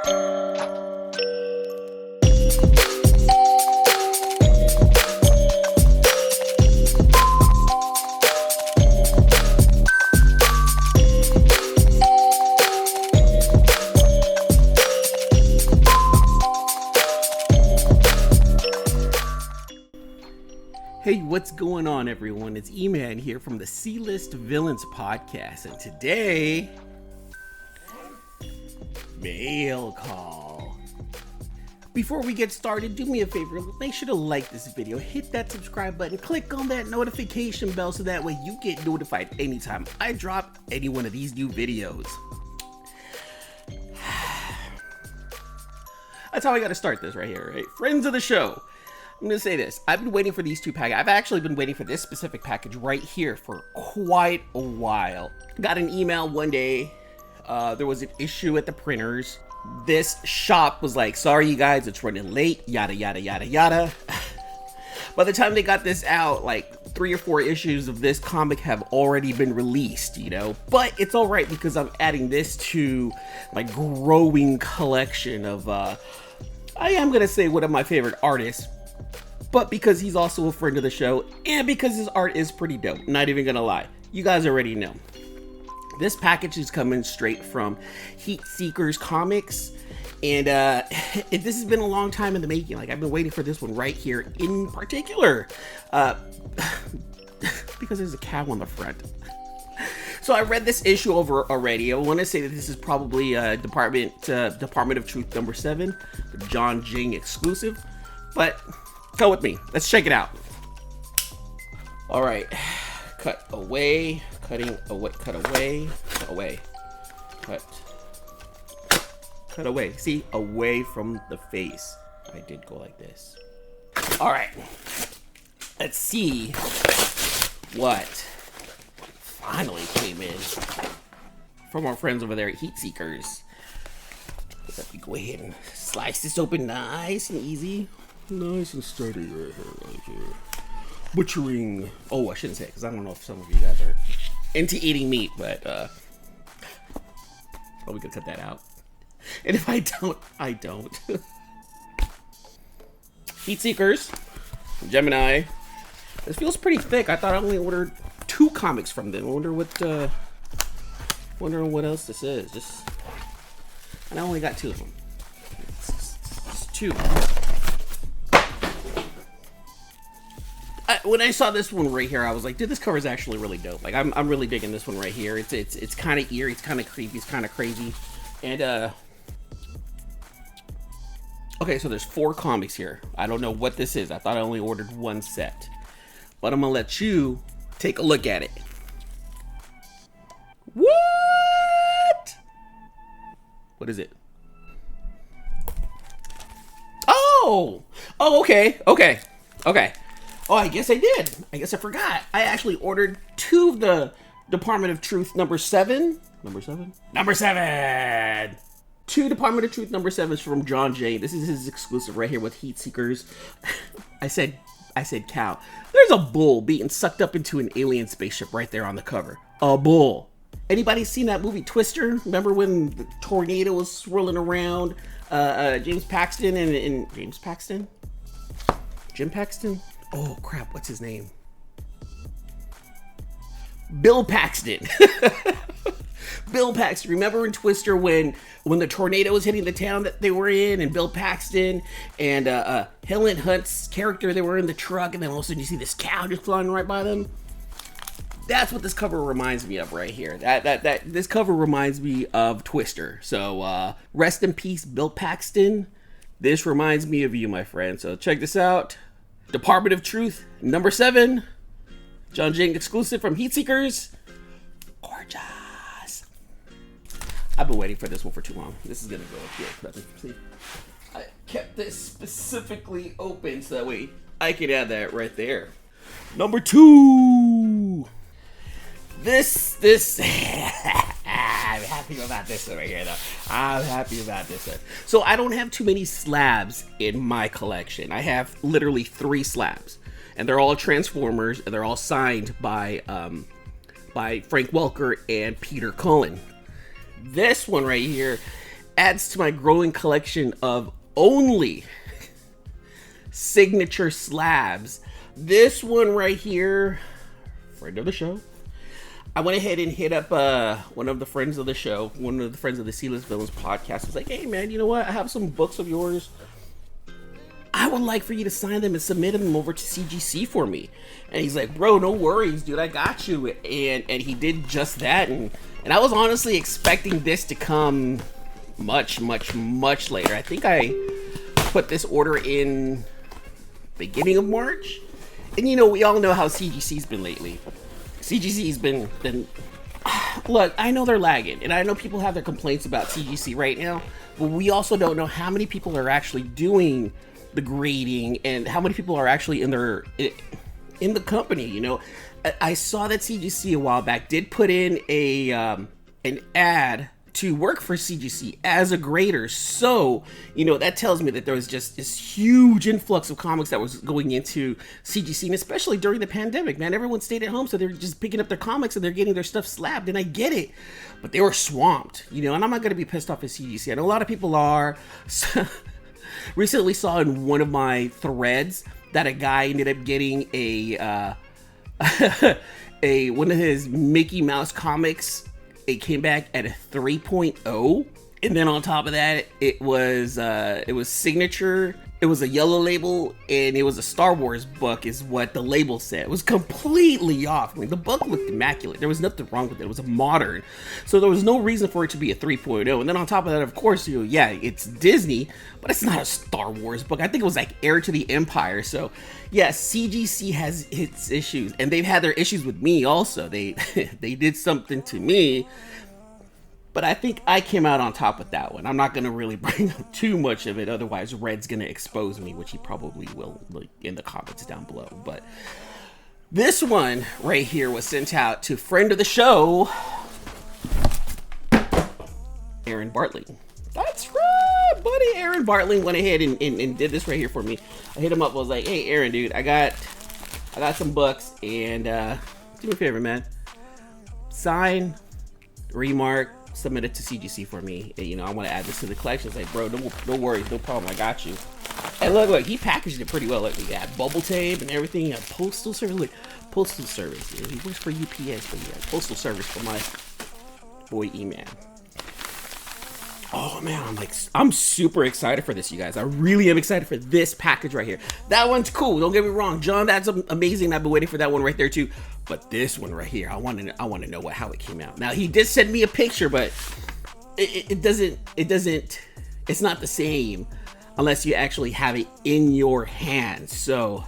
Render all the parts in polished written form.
Hey, what's going on, everyone? It's Eman here from the C-List Villains podcast, and today, mail call. Before we get started, do me a favor, make sure to like this video, hit that subscribe button, click on that notification bell so that way you get notified anytime I drop any one of these new videos. That's how I gotta start this right here, right? Friends of the show. I'm gonna say this. I've been waiting for these two packages. I've actually been waiting for this specific package right here for quite a while. Got an email one day. There was an issue at the printers. This shop was like, sorry you guys, it's running late, yada, yada, yada, yada. By the time they got this out, like 3 or 4 issues of this comic have already been released, you know? But it's all right because I'm adding this to my growing collection of, I am gonna say one of my favorite artists, but because he's also a friend of the show and because his art is pretty dope. Not even gonna lie. You guys already know. This package is coming straight from Heat Seekers Comics. And this has been a long time in the making. Like, I've been waiting for this one right here in particular. Because there's a cow on the front. So I read this issue over already. I want to say that this is probably Department of Truth number 7, the John Jing exclusive. But go with me. Let's check it out. All right. Cut away. Cutting away. Cut away. Cut away. Cut away. See? Away from the face. I did go like this. All right. Let's see what finally came in from our friends over there at Heat Seekers. Let me go ahead and slice this open nice and easy. Nice and sturdy right here. Butchering. Oh, I shouldn't say it because I don't know if some of you guys are into eating meat, but probably could cut that out. And if I don't, I don't. Heat Seekers, Gemini. This feels pretty thick. I thought I only ordered 2 comics from them. I wonder what else this is. And I only got 2 of them. It's 2. When I saw this one right here, I was like, dude, this cover is actually really dope. Like, I'm really digging this one right here. It's kind of eerie, it's kind of creepy, it's kind of crazy. And okay, so there's 4 comics here. I don't know what this is. I thought I only ordered 1 set, but I'm gonna let you take a look at it. What is it? Oh, okay. Oh, I guess I did. I guess I forgot. I actually ordered 2 of the Department of Truth number 7. Number 7? Number 7! 2 Department of Truth number 7s from John Jay. This is his exclusive right here with Heat Seekers. I said cow. There's a bull being sucked up into an alien spaceship right there on the cover. A bull. Anybody seen that movie Twister? Remember when the tornado was swirling around James Paxton and James Paxton? Jim Paxton? Oh crap, what's his name? Bill Paxton. Bill Paxton. Remember in Twister when the tornado was hitting the town that they were in, and Bill Paxton and Helen Hunt's character, they were in the truck, and then all of a sudden you see this cow just flying right by them? That's what this cover reminds me of right here. This cover reminds me of Twister. So rest in peace, Bill Paxton. This reminds me of you, my friend. So check this out. Department of Truth, number 7. John Jing exclusive from Heat Seekers. Gorgeous. I've been waiting for this one for too long. This is gonna go up here. See, I kept this specifically open so that way I could add that right there. Number 2. This I'm happy about this one right here, though. I'm happy about this one. So I don't have too many slabs in my collection. I have literally 3 slabs, and they're all Transformers, and they're all signed by Frank Welker and Peter Cullen. This one right here, adds to my growing collection of only signature slabs. This one right here, friend of the show. I went ahead and hit up one of the friends of the show, one of the friends of the C-List Villains podcast. I was like, hey man, you know what? I have some books of yours. I would like for you to sign them and submit them over to CGC for me. And he's like, bro, no worries, dude, I got you. And he did just that. And I was honestly expecting this to come much later. I think I put this order in beginning of March. And you know, we all know how CGC's been lately. CGC's been look, I know they're lagging, and I know people have their complaints about CGC right now, but we also don't know how many people are actually doing the grading and how many people are actually in the company. You know, I saw that CGC a while back did put in an ad to work for CGC as a grader. So, you know, that tells me that there was just this huge influx of comics that was going into CGC, and especially during the pandemic, man, everyone stayed at home, so they're just picking up their comics and they're getting their stuff slabbed, and I get it, but they were swamped, you know, and I'm not going to be pissed off at CGC. I know a lot of people are. Recently saw in one of my threads that a guy ended up getting a one of his Mickey Mouse comics. It came back at a 3.0, and then on top of that, it was signature. It was a yellow label, and it was a Star Wars book, is what the label said. It was completely off. I mean, the book looked immaculate. There was nothing wrong with it. It was a modern, so there was no reason for it to be a 3.0. And then on top of that, of course, you know, yeah, it's Disney, but it's not a Star Wars book. I think it was like Heir to the Empire. So, yeah, CGC has its issues, and they've had their issues with me also. They they did something to me, but I think I came out on top with that one. I'm not going to really bring up too much of it, otherwise Red's going to expose me, which he probably will, like, in the comments down below. But this one right here was sent out to friend of the show, Aaron Bartling. That's right, buddy. Aaron Bartling went ahead and did this right here for me. I hit him up. I was like, hey, Aaron, dude, I got some books, and do me a favor, man. Sign, remark, submit it to CGC for me. And, you know, I want to add this to the collection. It's like, bro, no worries, no problem. I got you. And look, he packaged it pretty well. Like, we got bubble tape and everything. He had postal service. Look, postal service. Yeah, he works for UPS, but yeah, postal service for my boy Eman. Oh man, I'm super excited for this, you guys. I really am excited for this package right here. That one's cool. Don't get me wrong, John. That's amazing. I've been waiting for that one right there too. But this one right here, I want to know how it came out. Now he did send me a picture, but it doesn't. It's not the same unless you actually have it in your hands. So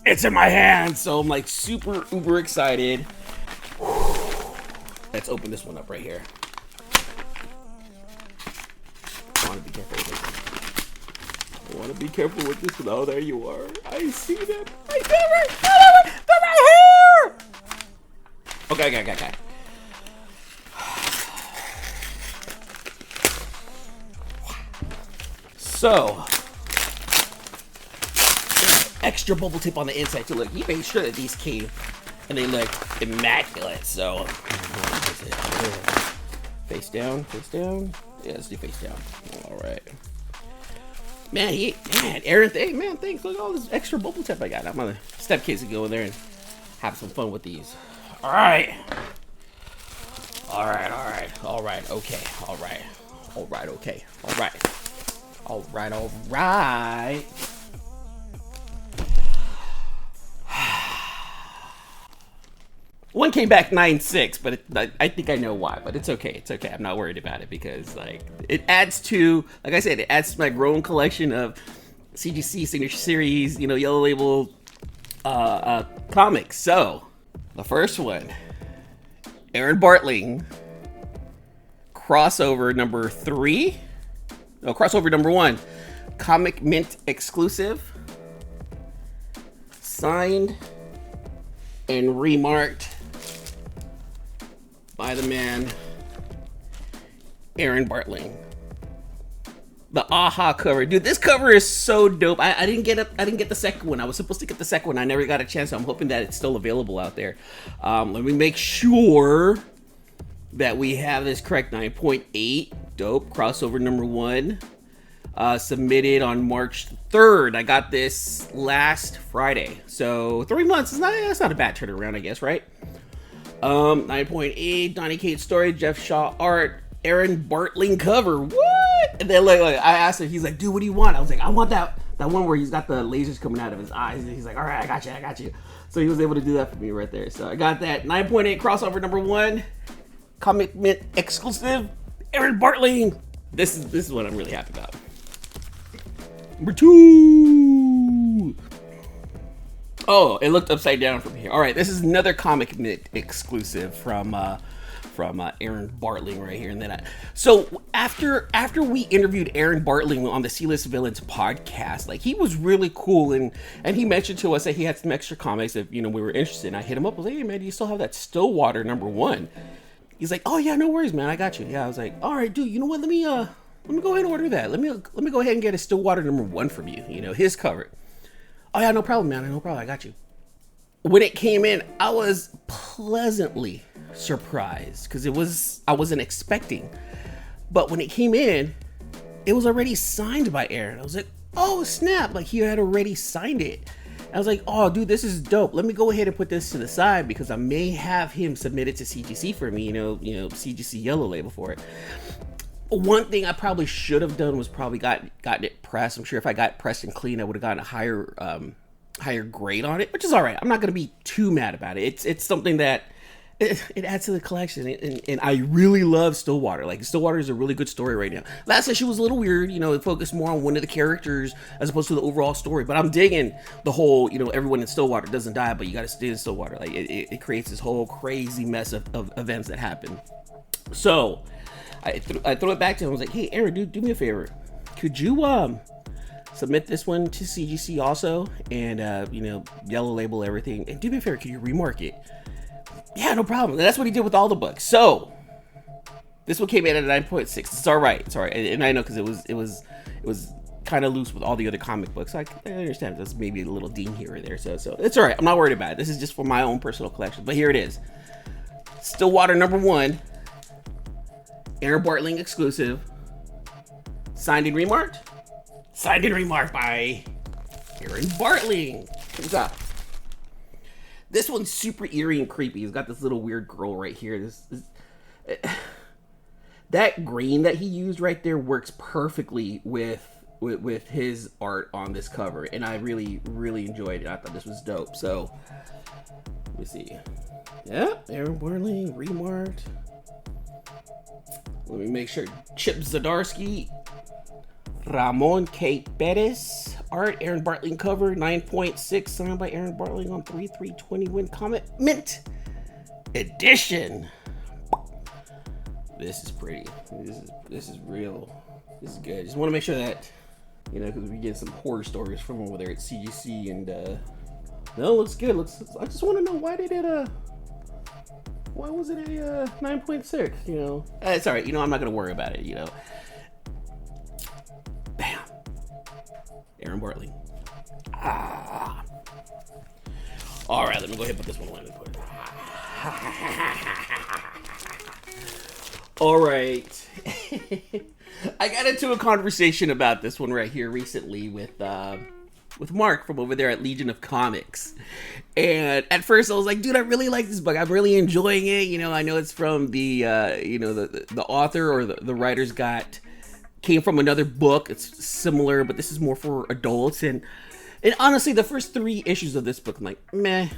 it's in my hands, so I'm like super uber excited. Let's open this one up right here. I want to be careful with this one. I want to be careful with this one. Oh, there you are. I see them. I see them. They're right here. Okay. So, extra bubble tape on the inside to look. He made sure that these came and they look immaculate. So, face down. Yeah, let's do face down. All right. Man, Aaron, thanks. Look at all this extra bubble tape I got. I'm gonna step kids to go in there and have some fun with these. All right. One came back 9.6, but I think I know why. But it's okay. I'm not worried about it because, like, it adds to, like I said, it adds to my growing collection of CGC Signature Series, you know, Yellow Label comics. So, the first one, Aaron Bartling, crossover number 1, Comic Mint exclusive, signed and remarked by the man Aaron Bartling. The AHA cover, dude. This cover is so dope. I didn't get the second one. I was supposed to get the second one. I never got a chance. So I'm hoping that it's still available out there. Let me make sure. that we have this correct. 9.8, dope. Crossover number 1, submitted on March 3rd. I got this last Friday, so 3 months is that's not a bad turnaround, I guess, right? 9.8, Donny Cates story, Jeff Shaw art, Aaron Bartling cover. What? And then like I asked him, he's like, dude, what do you want? I was like, I want that one where he's got the lasers coming out of his eyes. And he's like, all right, I got you. So he was able to do that for me right there. So I got that 9.8 crossover number 1, Comic Mint exclusive, Aaron Bartling. This is what I'm really happy about. Number 2. Oh, it looked upside down from here. All right, this is another Comic Mint exclusive from Aaron Bartling right here. And then so after we interviewed Aaron Bartling on the C-List Villains podcast, like, he was really cool, and he mentioned to us that he had some extra comics if we were interested. And I hit him up, I was like, hey man, do you still have that Stillwater number 1? He's like, oh yeah, no worries man, I got you. Yeah, I was like, all right dude, you know what, let me go ahead and order that. Let me go ahead and get a Stillwater number 1 from you, his cover. Oh yeah, no problem man, no problem, I got you. When it came in, I was pleasantly surprised because I wasn't expecting. But when it came in, it was already signed by Aaron. I was like, oh snap, like he had already signed it. I was like, oh dude, this is dope. Let me go ahead and put this to the side because I may have him submit it to CGC for me, CGC yellow label for it. One thing I probably should have done was probably gotten it pressed. I'm sure if I got pressed and clean, I would have gotten a higher grade on it, which is all right. I'm not going to be too mad about it. It's something that it adds to the collection, and I really love Stillwater. Like, Stillwater is a really good story right now. Last issue was a little weird, it focused more on one of the characters as opposed to the overall story, but I'm digging the whole, everyone in Stillwater doesn't die, but you got to stay in Stillwater. Like, it creates this whole crazy mess of events that happen. So I throw it back to him. I was like, hey Aaron, dude, do me a favor. Could you submit this one to CGC also, and yellow label everything, and do me a favor, can you remark it? Yeah, no problem. And that's what he did with all the books. So this one came in at a 9.6. It's all right. It's all right. And I know because it was kind of loose with all the other comic books. I understand that's maybe a little ding here or there. So it's all right. I'm not worried about it. This is just for my own personal collection. But here it is. Stillwater number 1, Aaron Bartling exclusive, signed and remarked. Signed and remarked by Aaron Bartling. What's up? This one's super eerie and creepy. He's got this little weird girl right here. That green that he used right there works perfectly with his art on this cover, and I really, really enjoyed it. I thought this was dope. So let me see. Yeah, Aaron Bartling remarked. Let me make sure. Chip Zdarsky, Ramon K. Perez art, Aaron Bartling cover, 9.6, signed by Aaron Bartling on 3/3/20 Comic Mint edition. This is pretty. This is real. This is good. Just want to make sure that, because we get some horror stories from over there at CGC, and no, it looks good. I just want to know why was it a 9.6? It's all right. I'm not gonna worry about it. Bam. Aaron Bartling. All right, let me go ahead and put this one away. All right. I got into a conversation about this one right here recently with Mark from over there at Legion of Comics. And at first I was like, dude, I really like this book. I'm really enjoying it. I know it's from the author or the writer's came from another book. It's similar, but this is more for adults. And honestly, the first 3 issues of this book, I'm like, meh.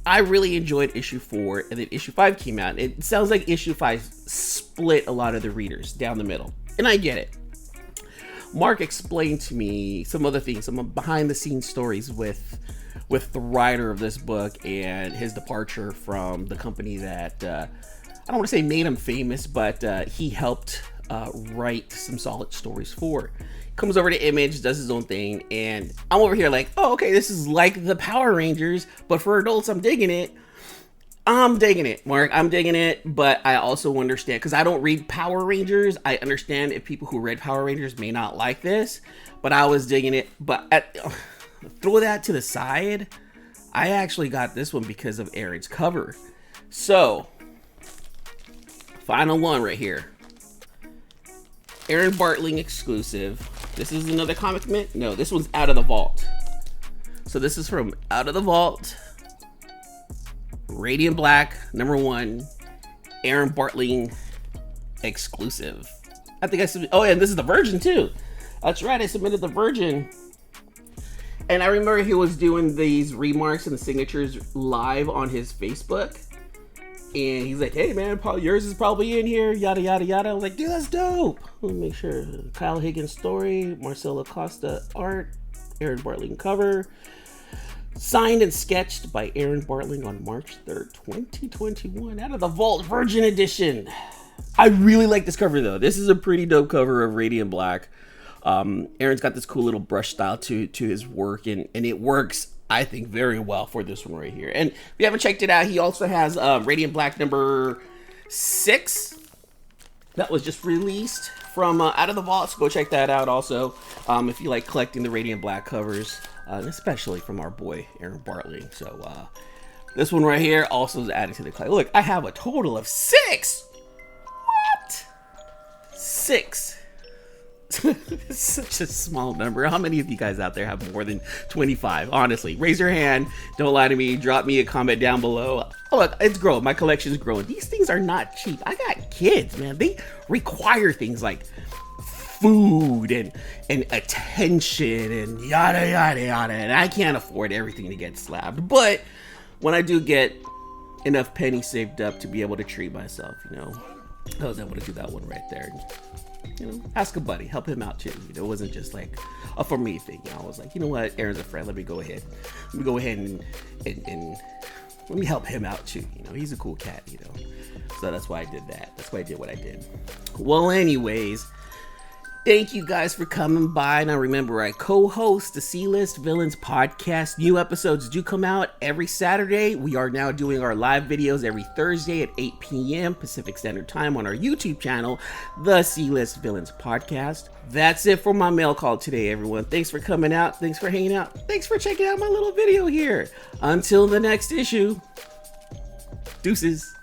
I really enjoyed issue 4, and then issue 5 came out. It sounds like issue 5 split a lot of the readers down the middle, and I get it. Mark explained to me some other things, some behind-the-scenes stories with the writer of this book and his departure from the company that I don't want to say made him famous, but he helped write some solid stories for. Comes over to Image, does his own thing, and I'm over here like, oh, okay, this is like the Power Rangers, but for adults. I'm digging it. I'm digging it, Mark. I'm digging it, but I also understand, because I don't read Power Rangers. I understand if people who read Power Rangers may not like this, but I was digging it. But throw that to the side. I actually got this one because of Aaron's cover. So, Final one right here. Aaron Bartling exclusive. This is another Comic Mint? No, this one's Out of the Vault. So this is from Out of the Vault. Radiant Black, #1. Aaron Bartling exclusive. I think I submitted, oh, and this is the Virgin too. That's right, I submitted the Virgin. And I remember he was doing these remarks and the signatures live on his Facebook. And he's like, hey man, yours is probably in here, yada, yada, yada. I was like, dude, that's dope. Let me make sure. Kyle Higgins story, Marcelo Costa art, Aaron Bartling cover. Signed and sketched by Aaron Bartling on March 3rd, 2021. Out of the Vault Virgin Edition. I really like this cover though. This is a pretty dope cover of Radiant Black. Aaron's got this cool little brush style to his work, and it works, I think, very well for this one right here. And if you haven't checked it out, he also has Radiant Black #6 that was just released from Out of the Vault. So go check that out also if you like collecting the Radiant Black covers, especially from our boy Aaron Bartling. So this one right here also is added to the collection. Look, I have a total of 6. What? 6. It's such a small number. How many of you guys out there have more than 25? Honestly, raise your hand. Don't lie to me. Drop me a comment down below. Oh, look, it's growing. My collection is growing. These things are not cheap. I got kids, man. They require things like food and attention and yada, yada, yada. And I can't afford everything to get slapped. But when I do get enough pennies saved up to be able to treat myself, you know, I was able to do that one right there. You know, ask a buddy, help him out too. You know, it wasn't just like a for me thing. You know, I was like, you know what, Aaron's a friend. Let me go ahead and let me help him out too. You know, he's a cool cat. You know, so that's why I did that. That's why I did what I did. Well, anyways, thank you guys for coming by. Now remember, I co-host the C-List Villains podcast. New episodes do come out every Saturday. We are now doing our live videos every Thursday at 8 p.m. Pacific Standard Time on our YouTube channel, the C-List Villains podcast. That's it for my mail call today, everyone. Thanks for coming out. Thanks for hanging out. Thanks for checking out my little video here. Until the next issue, deuces.